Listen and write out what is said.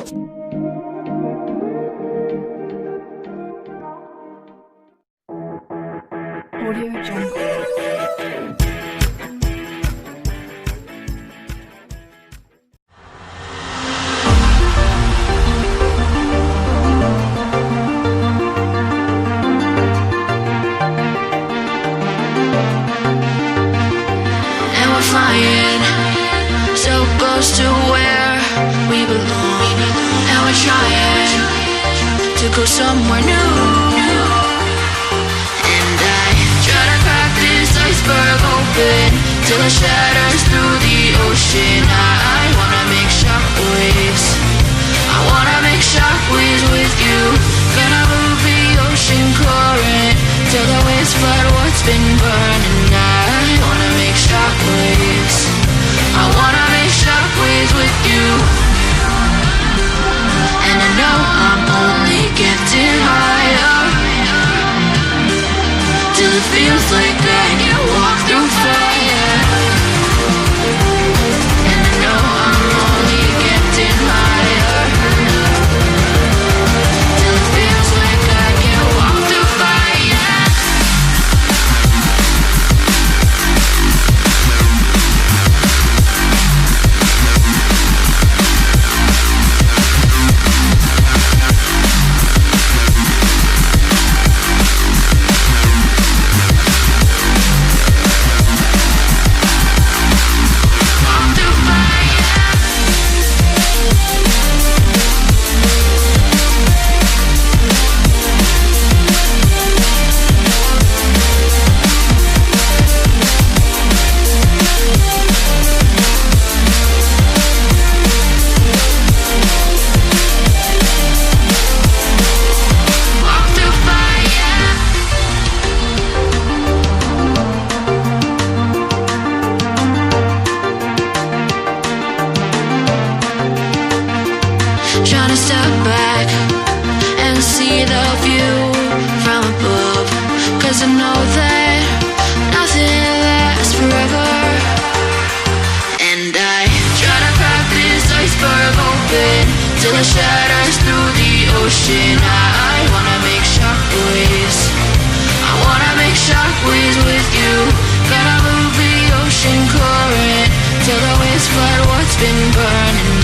Audio Jungle. Flying so close to where we belong, and we're trying to go somewhere new. And I try to crack this iceberg open till it shatters through the ocean. I wanna make shockwaves. I wanna make shockwaves with you. Gonna move the ocean current till the waves flood what's been burning. I wanna make shockwaves. I wanna make shockwaves with you. And I know I'm only getting higher till it feels like I can walk through fire. And I know I'm only getting higher till it feels like I can walk through fire. Trying to step back and see the view from above, 'cause I know that nothing lasts forever. And I try to crack this iceberg open till it shatters through the ocean. I wanna make shockwaves. I wanna make shockwaves with you. Gotta move the ocean current till the waves flood what's been burning.